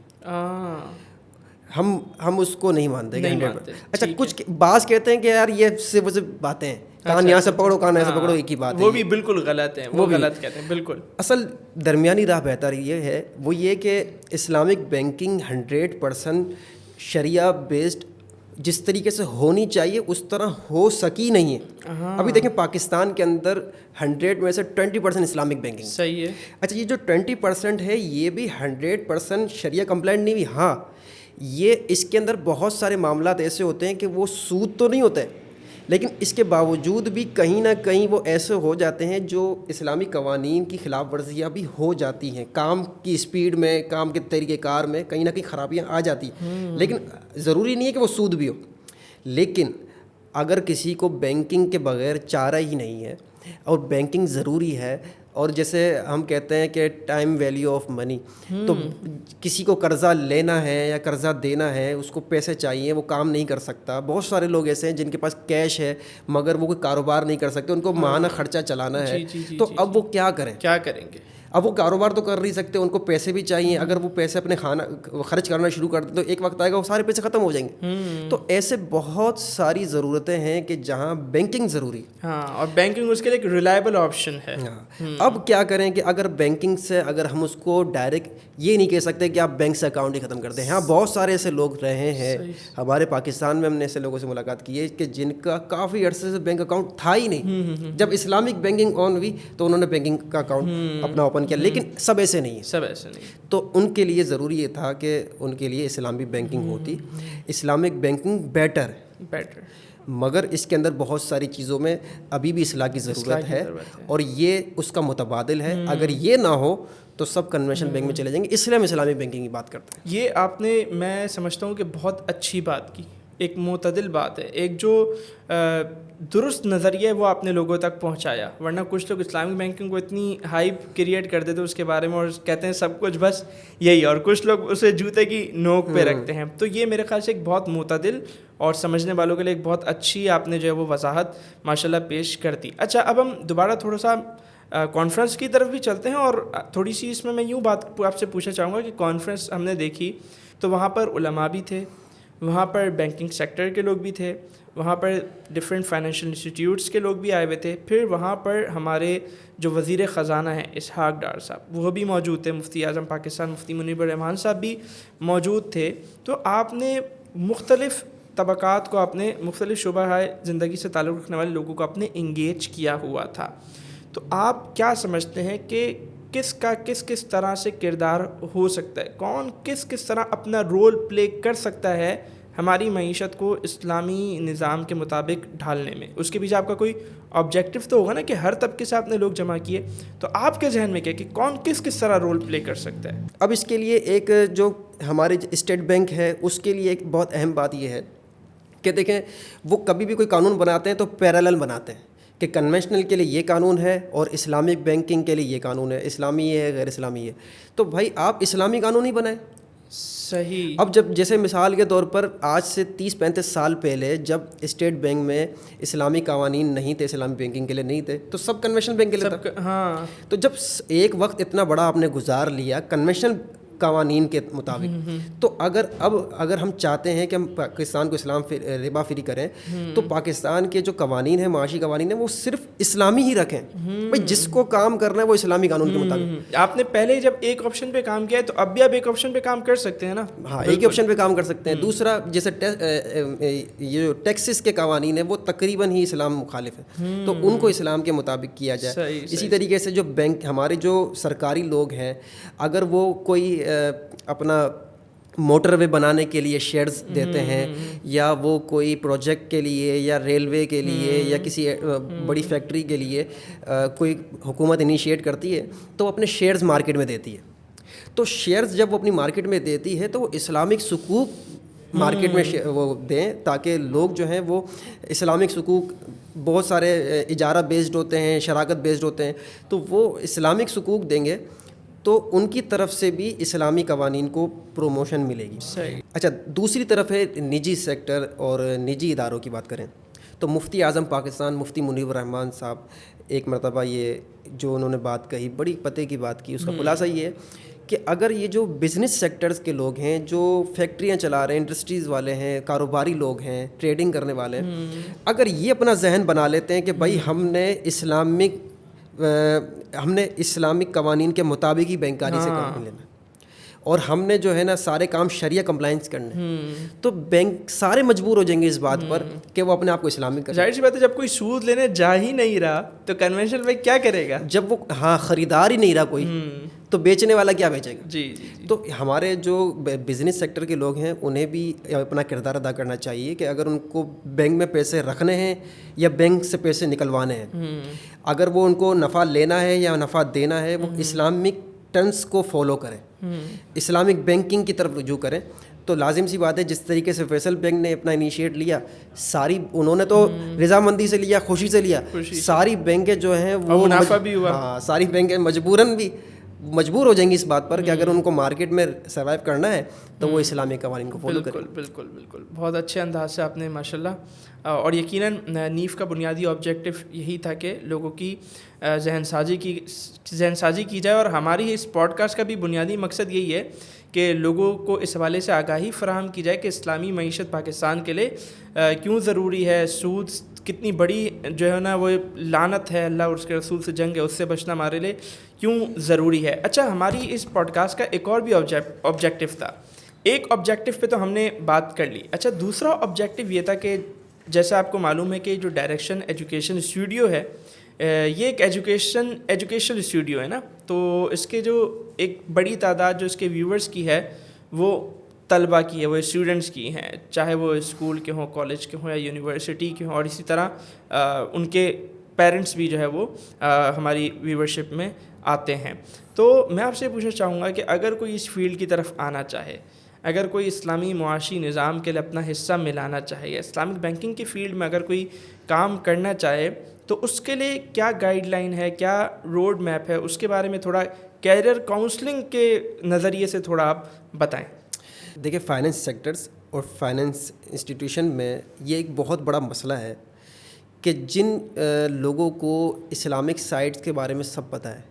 ہم اس کو نہیں مانتے کہ 100%. اچھا، کچھ بعض کہتے ہیں کہ یار یہ صرف باتیں ہیں، کان یہاں سے پکڑو کان ایسے پکڑو، ایک ہی بات ہے. وہ بھی بالکل غلط ہے، وہ غلط کہتے ہیں بالکل. اصل درمیانی راہ بہتر یہ ہے، وہ یہ کہ اسلامک بینکنگ 100% شریعہ بیسڈ جس طریقے سے ہونی چاہیے اس طرح ہو سکی نہیں ہے. ابھی دیکھیں پاکستان کے اندر 100 میں سے 20% اسلامک بینکنگ. صحیح ہے. اچھا، یہ جو 20% ہے یہ بھی 100% شریعہ کمپلائنٹ نہیں ہوئی. ہاں، یہ اس کے اندر بہت سارے معاملات ایسے ہوتے ہیں کہ وہ سود تو نہیں ہوتا ہے، لیکن اس کے باوجود بھی کہیں نہ کہیں وہ ایسے ہو جاتے ہیں جو اسلامی قوانین کی خلاف ورزیاں بھی ہو جاتی ہیں. کام کی اسپیڈ میں، کام کے طریقہ کار میں کہیں نہ کہیں خرابیاں آ جاتی ہیں. لیکن ضروری نہیں ہے کہ وہ سود بھی ہو. لیکن اگر کسی کو بینکنگ کے بغیر چارہ ہی نہیں ہے اور بینکنگ ضروری ہے، اور جیسے ہم کہتے ہیں کہ ٹائم ویلیو آف منی، تو کسی کو قرضہ لینا ہے یا قرضہ دینا ہے، اس کو پیسے چاہیے، وہ کام نہیں کر سکتا. بہت سارے لوگ ایسے ہیں جن کے پاس کیش ہے مگر وہ کوئی کاروبار نہیں کر سکتے، ان کو ماہانہ خرچہ چلانا ہے. تو اب وہ کیا کریں گے؟ اب وہ کاروبار تو کر نہیں سکتے، ان کو پیسے بھی چاہیے. اگر وہ پیسے اپنے خرچ کرنا شروع کر دیں تو ایک وقت آئے گا وہ سارے پیسے ختم ہو جائیں گے. تو ایسے بہت ساری ضرورتیں ہیں کہ جہاں بینکنگ ضروری. ہاں، اور بینکنگ اس کے لیے ایک ریلائبل آپشن ہے. اب کیا کریں کہ اگر بینکنگ سے اگر ہم اس کو ڈائریکٹ یہ نہیں کہہ سکتے کہ آپ بینک سے اکاؤنٹ ہی ختم کر دیں. ہاں، بہت سارے ایسے لوگ رہے ہیں ہمارے پاکستان میں، ہم نے ایسے لوگوں سے ملاقات کی ہے کہ جن کا کافی عرصے سے بینک اکاؤنٹ تھا ہی نہیں. جب اسلامک بینکنگ آن ہوئی تو انہوں نے بینکنگ کا اکاؤنٹ اپنا اوپن کیا. لیکن سب ایسے نہیں ہیں. تو ان کے لیے ضروری یہ تھا کہ ان کے لیے اسلامی بینکنگ ہوتی. اسلامک بینکنگ بیٹر، مگر اس کے اندر بہت ساری چیزوں میں ابھی بھی اصلاح کی ضرورت ہے، اور یہ اس کا متبادل ہے. اگر یہ نہ ہو تو سب کنونشنل بینک میں چلے جائیں گے. اس لیے ہم اسلامی بینکنگ کی بات کرتے ہیں. یہ آپ نے، میں سمجھتا ہوں کہ بہت اچھی بات کی، ایک معتدل بات ہے، ایک جو درست نظریہ ہے وہ آپ نے لوگوں تک پہنچایا. ورنہ کچھ لوگ اسلامک بینکنگ کو اتنی ہائپ کریٹ کر دیتے اس کے بارے میں اور کہتے ہیں سب کچھ بس یہی، اور کچھ لوگ اسے جوتے کی نوک پہ رکھتے ہیں. تو یہ میرے خیال سے ایک بہت معتدل اور سمجھنے والوں کے لیے ایک بہت اچھی آپ نے جو ہے وہ وضاحت ماشاءاللہ پیش کر دی. اچھا، اب ہم دوبارہ تھوڑا سا کانفرنس کی طرف بھی چلتے ہیں، اور تھوڑی سی اس میں یوں بات آپ سے پوچھنا چاہوں گا کہ کانفرنس ہم نے دیکھی تو وہاں پر علماء بھی تھے، وہاں پر بینکنگ سیکٹر کے لوگ بھی تھے، وہاں پر ڈفرینٹ فائنینشیل انسٹیٹیوٹس کے لوگ بھی آئے ہوئے تھے. پھر وہاں پر ہمارے جو وزیر خزانہ ہیں اسحاق ڈار صاحب وہ بھی موجود تھے، مفتی اعظم پاکستان مفتی منیب الرحمان صاحب بھی موجود تھے. تو آپ نے مختلف طبقات کو، اپنے مختلف شعبہ زندگی سے تعلق رکھنے والے لوگوں کو اپنے انگیج کیا ہوا تھا. تو آپ کیا سمجھتے ہیں کہ کس کا کس طرح سے کردار ہو سکتا ہے، کون کس طرح اپنا رول پلے کر سکتا ہے ہماری معیشت کو اسلامی نظام کے مطابق ڈھالنے میں. اس کے پیچھے آپ کا کوئی آبجیکٹو تو ہوگا نا کہ ہر طبقے سے آپ نے لوگ جمع کیے, تو آپ کے ذہن میں کیا کہ کون کس طرح رول پلے کر سکتا ہے؟ اب اس کے لیے ایک جو ہمارے اسٹیٹ بینک ہے اس کے لیے ایک بہت اہم بات یہ ہے کہ دیکھیں وہ کبھی بھی کوئی قانون بناتے ہیں تو پیرالل بناتے ہیں کہ کنونشنل کے لیے یہ قانون ہے اور اسلامک بینکنگ کے لیے یہ قانون ہے, اسلامی یہ ہے غیر اسلامی ہے. تو بھائی آپ اسلامی قانون ہی بنائیں. صحیح. اب جب جیسے مثال کے طور پر آج سے 30-35 سال پہلے جب اسٹیٹ بینک میں اسلامی قوانین نہیں تھے, اسلامی بینکنگ کے لیے نہیں تھے, تو سب کنونشنل بینک کے لیے تھا. ہاں. تو جب ایک وقت اتنا بڑا آپ نے گزار لیا کنونشنل قوانین کے مطابق, تو اگر ہم چاہتے ہیں کہ ہم پاکستان کو اسلام ربا فری کریں تو پاکستان کے جو قوانین ہیں, معاشی قوانین ہیں, وہ صرف اسلامی ہی رکھیں. بھائی جس کو کام کرنا ہے وہ اسلامی قانون کے مطابق. آپ نے پہلے جب ایک آپشن پہ کام کیا ہے تو اب بھی آپ ایک آپشن پہ کام کر سکتے ہیں نا. ہاں, ایک ہی آپشن پہ کام کر سکتے ہیں. دوسرا جیسے یہ جو ٹیکسز کے قوانین ہیں وہ تقریباً ہی اسلام مخالف ہیں, تو ان کو اسلام کے مطابق کیا جائے. اسی طریقے سے جو بینک ہمارے جو سرکاری لوگ ہیں, اگر وہ کوئی اپنا موٹر وے بنانے کے لیے شیڈز دیتے ہیں, یا وہ کوئی پروجیکٹ کے لیے یا ریلوے کے لیے یا کسی بڑی فیکٹری کے لیے کوئی حکومت انیشیٹ کرتی ہے تو اپنے شیئرز مارکیٹ میں دیتی ہے. تو شیئرز جب وہ اپنی مارکیٹ میں دیتی ہے تو وہ اسلامک حقوق مارکیٹ میں وہ دیں, تاکہ لوگ جو ہیں وہ اسلامک حقوق بہت سارے اجارہ بیسڈ ہوتے ہیں, شراکت بیسڈ ہوتے ہیں, تو وہ اسلامک حقوق دیں گے تو ان کی طرف سے بھی اسلامی قوانین کو پروموشن ملے گی. صحیح. اچھا, دوسری طرف ہے نجی سیکٹر اور نجی اداروں کی بات کریں تو مفتی اعظم پاکستان مفتی منیب الرحمان صاحب ایک مرتبہ یہ جو انہوں نے بات کہی, بڑی پتے کی بات کی. اس کا خلاصہ یہ ہے کہ اگر یہ جو بزنس سیکٹرز کے لوگ ہیں, جو فیکٹریاں چلا رہے ہیں, انڈسٹریز والے ہیں, کاروباری لوگ ہیں, ٹریڈنگ کرنے والے ہیں, اگر یہ اپنا ذہن بنا لیتے ہیں کہ بھائی ہم نے اسلامک قوانین کے مطابق ہی بینکاری سے کام لینا اور ہم نے جو ہے نا سارے کام شریعہ کمپلائنس کرنے, تو بینک سارے مجبور ہو جائیں گے اس بات پر کہ وہ اپنے آپ کو اسلامک کریں. ظاہر سی بات ہے, جب کوئی سود لینے جا ہی نہیں رہا تو کنونشنل بینک کیا کرے گا؟ جب وہ خریدار ہی نہیں رہا کوئی, تو بیچنے والا کیا بیچے گا؟ جی. تو ہمارے جو بزنس سیکٹر کے لوگ ہیں انہیں بھی اپنا کردار ادا کرنا چاہیے کہ اگر ان کو بینک میں پیسے رکھنے ہیں یا بینک سے پیسے نکلوانے ہیں, اگر وہ ان کو نفع لینا ہے یا نفع دینا ہے, وہ اسلامک ٹرمز کو فالو کریں, اسلامک بینکنگ کی طرف رجوع کریں. تو لازم سی بات ہے جس طریقے سے فیصل بینک نے اپنا انیشیٹ لیا, انہوں نے تو رضامندی سے لیا, خوشی سے لیا. ساری بینکیں جو ہیں وہ منافع بھی ہوا. ہاں, ساری بینکیں مجبوراً بھی مجبور ہو جائیں گی اس بات پر کہ اگر ان کو مارکیٹ میں سروائیو کرنا ہے تو وہ اسلامی قوانین کو فالو کریں. بالکل بہت اچھے انداز سے آپ نے ماشاء اللہ, اور یقیناً نیف کا بنیادی آبجیکٹو یہی تھا کہ لوگوں کی ذہن سازی کی جائے, اور ہماری اس پوڈ کاسٹ کا بھی بنیادی مقصد یہی ہے کہ لوگوں کو اس حوالے سے آگاہی فراہم کی جائے کہ اسلامی معیشت پاکستان کے لیے کیوں ضروری ہے, سود کتنی بڑی جو ہے نا وہ لعنت ہے, اللہ اور اس کے رسول سے جنگ ہے, اس سے بچنا ہمارے لیے کیوں ضروری ہے. اچھا, ہماری اس پوڈ کاسٹ کا ایک اور بھی آبجیکٹو تھا. ایک آبجیکٹو پہ تو ہم نے بات کر لی. اچھا, دوسرا آبجیکٹو یہ تھا کہ جیسا آپ کو معلوم ہے کہ جو ڈائریکشن ایجوکیشن اسٹوڈیو ہے یہ ایک ایجوکیشنل اسٹوڈیو ہے نا, تو اس کے جو ایک بڑی تعداد جو اس کے ویورز کی ہے وہ طلبہ کی ہے, وہ اسٹوڈنٹس کی ہیں, چاہے وہ اسکول کے ہوں, کالج کے ہوں یا یونیورسٹی کے ہوں, اور اسی طرح ان کے پیرنٹس بھی جو ہے وہ ہماری ویورشپ میں آتے ہیں. تو میں آپ سے پوچھنا چاہوں گا کہ اگر کوئی اس فیلڈ کی طرف آنا چاہے, اگر کوئی اسلامی معاشی نظام کے لیے اپنا حصہ ملانا چاہے, یا اسلامک بینکنگ کی فیلڈ میں اگر کوئی کام کرنا چاہے, تو اس کے لیے کیا گائیڈ لائن ہے, کیا روڈ میپ ہے, اس کے بارے میں تھوڑا کیریئر کاؤنسلنگ کے نظریے سے تھوڑا آپ بتائیں. دیکھیں, فائنینس سیکٹرز اور فائنینس انسٹیٹیوشن میں یہ ایک بہت بڑا مسئلہ ہے کہ جن لوگوں کو اسلامک سائٹس کے بارے میں سب پتہ ہے,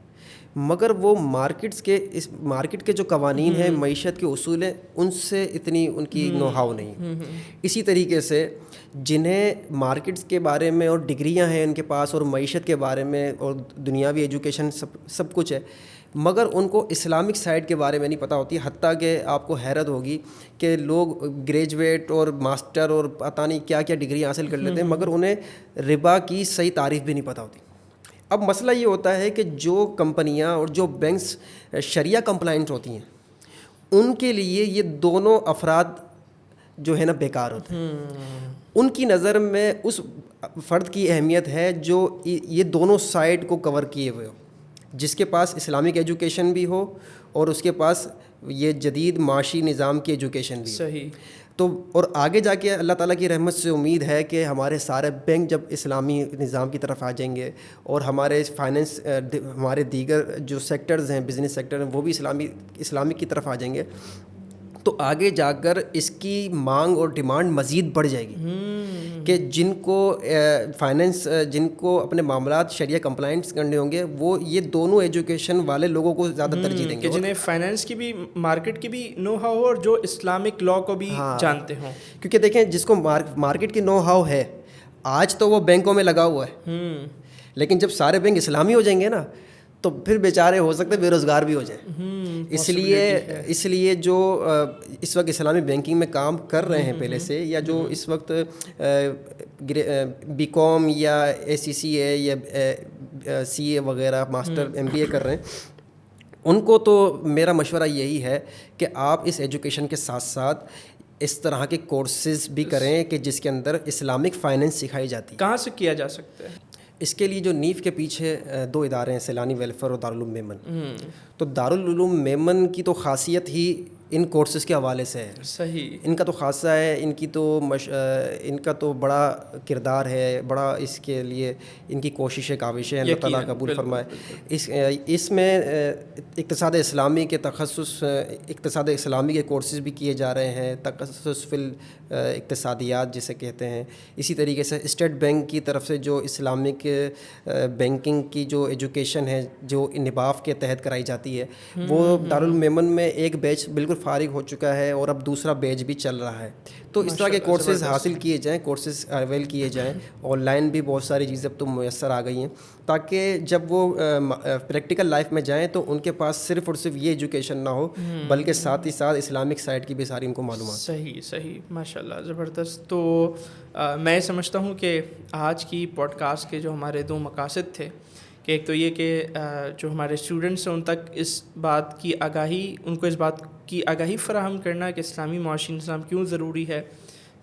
مگر وہ مارکیٹ کے جو قوانین ہیں, معیشت کے اصول ہیں, ان سے اتنی ان کی نو ہاؤ نہیں. اسی طریقے سے جنہیں مارکیٹس کے بارے میں اور ڈگریاں ہیں ان کے پاس, اور معیشت کے بارے میں اور دنیاوی ایجوکیشن سب کچھ ہے, مگر ان کو اسلامک سائڈ کے بارے میں نہیں پتہ ہوتی. حتیٰ کہ آپ کو حیرت ہوگی کہ لوگ گریجویٹ اور ماسٹر اور پتہ نہیں کیا کیا ڈگریاں حاصل کر لیتے ہیں, مگر انہیں ربا کی صحیح تعریف بھی نہیں پتہ ہوتی. اب مسئلہ یہ ہوتا ہے کہ جو کمپنیاں اور جو بینکس شریعہ کمپلائنٹ ہوتی ہیں, ان کے لیے یہ دونوں افراد جو ہے نا بیکار ہوتے ہیں. ان کی نظر میں اس فرد کی اہمیت ہے جو یہ دونوں سائڈ کو کور کیے ہوئے ہو, جس کے پاس اسلامک ایجوکیشن بھی ہو اور اس کے پاس یہ جدید معاشی نظام کی ایجوکیشن بھی. صحیح. تو اور آگے جا کے اللہ تعالیٰ کی رحمت سے امید ہے کہ ہمارے سارے بینک جب اسلامی نظام کی طرف آ جائیں گے اور ہمارے فائنینس ہمارے دیگر جو سیکٹرز ہیں, بزنس سیکٹر ہیں, وہ بھی اسلامک کی طرف آ جائیں گے, تو آگے جا کر اس کی مانگ اور ڈیمانڈ مزید بڑھ جائے گی کہ جن کو فائنینس, جن کو اپنے معاملات شریعہ کمپلائنٹس کرنے ہوں گے, وہ یہ دونوں ایجوکیشن والے لوگوں کو زیادہ ترجیح دیں گے, کہ جنہیں فائنینس کی بھی, مارکیٹ کی بھی نو ہاؤ ہو اور جو اسلامک لا کو بھی جانتے ہوں. کیونکہ دیکھیں جس کو مارکیٹ کی نو ہاؤ ہے آج تو وہ بینکوں میں لگا ہوا ہے, لیکن جب سارے بینک اسلامی ہو جائیں گے نا تو پھر بیچارے ہو سکتے بے روزگار بھی ہو جائیں. اس لیے جو اس وقت اسلامی بینکنگ میں کام کر رہے ہیں پہلے سے, یا جو اس وقت بی کام یا ACCA یا CA وغیرہ ماسٹر MBA کر رہے ہیں, ان کو تو میرا مشورہ یہی ہے کہ آپ اس ایجوکیشن کے ساتھ ساتھ اس طرح کے کورسز بھی کریں کہ جس کے اندر اسلامک فائنینس سکھائی جاتی ہے. کہاں سے کیا جا سکتا ہے؟ اس کے لیے جو نیف کے پیچھے 2 ادارے ہیں, سیلانی ویلفیئر اور دارالعلوم میمن. تو دارالعلوم میمن کی تو خاصیت ہی ان کورسز کے حوالے سے ہے. صحیح. ان کا تو خاصہ ہے, ان کا تو بڑا کردار ہے, بڑا اس کے لیے ان کی کوششیں کاوشیں ہیں, اللہ تعالیٰ قبول فرمائے. اس میں اقتصاد اسلامی کے اقتصاد اسلامی کے کورسز بھی کیے جا رہے ہیں, تخصص فی اقتصادیات جسے کہتے ہیں. اسی طریقے سے اسٹیٹ بینک کی طرف سے جو اسلامک بینکنگ کی جو ایجوکیشن ہے جو نباف کے تحت کرائی جاتی ہے, وہ دارالعلوم میمن میں ایک بیچ بالکل فارغ ہو چکا ہے اور اب دوسرا بیچ بھی چل رہا ہے. تو اس طرح کے کورسز حاصل کیے جائیں, کورسز اویل کیے جائیں. آن لائن بھی بہت ساری چیزیں اب تو میسر آ گئی ہیں, تاکہ جب وہ پریکٹیکل لائف میں جائیں تو ان کے پاس صرف اور صرف یہ ایجوکیشن نہ ہو, بلکہ ساتھ ہی ساتھ اسلامک سائڈ کی بھی ساری ان کو معلومات. صحیح ماشاء اللہ, زبردست. تو میں سمجھتا ہوں کہ آج کی پوڈ کاسٹ کے جو ہمارے 2 مقاصد تھے, کہ ایک تو یہ کہ جو ہمارے اسٹوڈنٹس ہیں ان تک اس بات کی آگاہی, ان کو اس بات کی آگاہی فراہم کرنا کہ اسلامی معاشی نظام کیوں ضروری ہے,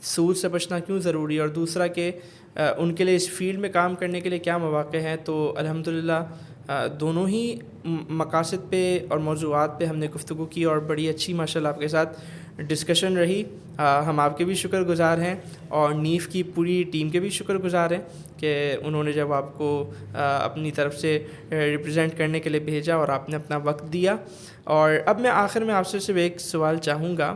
سود سے بچنا کیوں ضروری ہے, اور دوسرا کہ ان کے لیے اس فیلڈ میں کام کرنے کے لیے کیا مواقع ہیں. تو الحمدللہ دونوں ہی مقاصد پہ اور موضوعات پہ ہم نے گفتگو کی, اور بڑی اچھی ماشاءاللہ آپ کے ساتھ ڈسکشن رہی. ہم آپ کے بھی شکر گزار ہیں اور نیف کی پوری ٹیم کے بھی شکر گزار ہیں کہ انہوں نے جب آپ کو اپنی طرف سے ریپرزینٹ کرنے کے لیے بھیجا اور آپ نے اپنا وقت دیا. اور اب میں آخر میں آپ سے صرف ایک سوال چاہوں گا.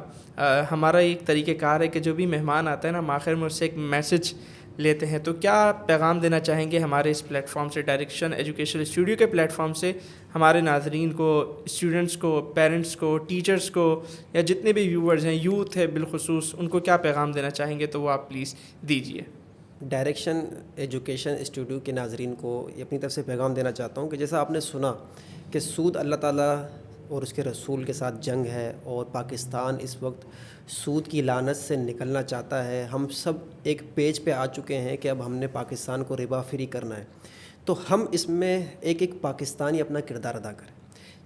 ہمارا ایک طریقہ کار ہے کہ جو بھی مہمان آتا ہے نا, ہم آخر میں اس سے ایک میسج لیتے ہیں. تو کیا پیغام دینا چاہیں گے ہمارے اس پلیٹ فارم سے, ڈائریکشن ایجوکیشن اسٹوڈیو کے پلیٹ فارم سے, ہمارے ناظرین کو, اسٹوڈنٹس کو, پیرنٹس کو, ٹیچرس کو, یا جتنے بھی ویورز ہیں, یوتھ ہے بالخصوص, ان کو کیا پیغام دینا چاہیں گے تو وہ آپ پلیز دیجیے. ڈائریکشن ایجوکیشن اسٹوڈیو کے ناظرین کو اپنی طرف سے پیغام دینا چاہتا ہوں کہ جیسا آپ نے سنا کہ سود اللہ تعالیٰ اور اس کے رسول کے ساتھ جنگ ہے, اور پاکستان اس وقت سود کی لعنت سے نکلنا چاہتا ہے. ہم سب ایک پیج پہ آ چکے ہیں کہ اب ہم نے پاکستان کو ربا فری کرنا ہے. تو ہم اس میں ایک پاکستانی اپنا کردار ادا کریں,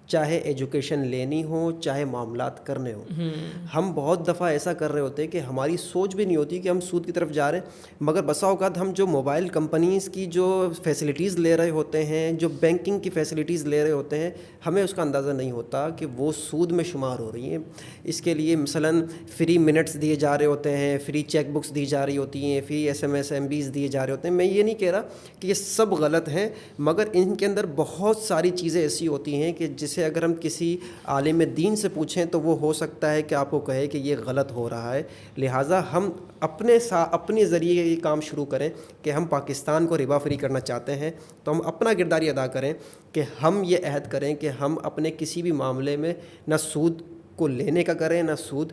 چاہے ایجوکیشن لینی ہو, چاہے معاملات کرنے ہوں. ہم بہت دفعہ ایسا کر رہے ہوتے ہیں کہ ہماری سوچ بھی نہیں ہوتی کہ ہم سود کی طرف جا رہے ہیں, مگر بسا اوقات ہم جو موبائل کمپنیز کی جو فیسلٹیز لے رہے ہوتے ہیں, جو بینکنگ کی فیسلٹیز لے رہے ہوتے ہیں, ہمیں اس کا اندازہ نہیں ہوتا کہ وہ سود میں شمار ہو رہی ہیں. اس کے لیے مثلاً فری منٹس دیے جا رہے ہوتے ہیں, فری چیک بکس دی جا رہی ہوتی ہیں, فری SMS MBs دیے جا رہے ہوتے ہیں. میں یہ نہیں کہہ رہا کہ یہ سب غلط ہیں, مگر ان کے اندر بہت ساری چیزیں ایسی ہوتی ہیں کہ جسے اگر ہم کسی عالم دین سے پوچھیں تو وہ ہو سکتا ہے کہ آپ کو کہے کہ یہ غلط ہو رہا ہے. لہٰذا ہم اپنے ذریعے یہ کام شروع کریں کہ ہم پاکستان کو ربا فری کرنا چاہتے ہیں, تو ہم اپنا کردار ادا کریں کہ ہم یہ عہد کریں کہ ہم اپنے کسی بھی معاملے میں نہ سود کو لینے کا کریں, نہ سود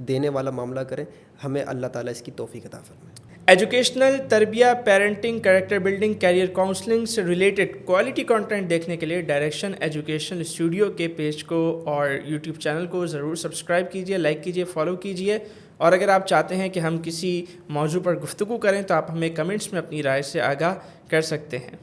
دینے والا معاملہ کریں. ہمیں اللہ تعالیٰ اس کی توفیق عطا فرمائے. ایجوکیشنل, تربیہ, parenting, character building, career counselling سے ریلیٹڈ کوالٹی کنٹینٹ دیکھنے کے لیے ڈائریکشن ایجوکیشن اسٹوڈیو کے پیج کو اور یوٹیوب چینل کو ضرور سبسکرائب کیجیے, لائک کیجیے, فالو کیجیے. اور اگر آپ چاہتے ہیں کہ ہم کسی موضوع پر گفتگو کریں تو آپ ہمیں کمنٹس میں اپنی رائے سے آگاہ کر سکتے ہیں.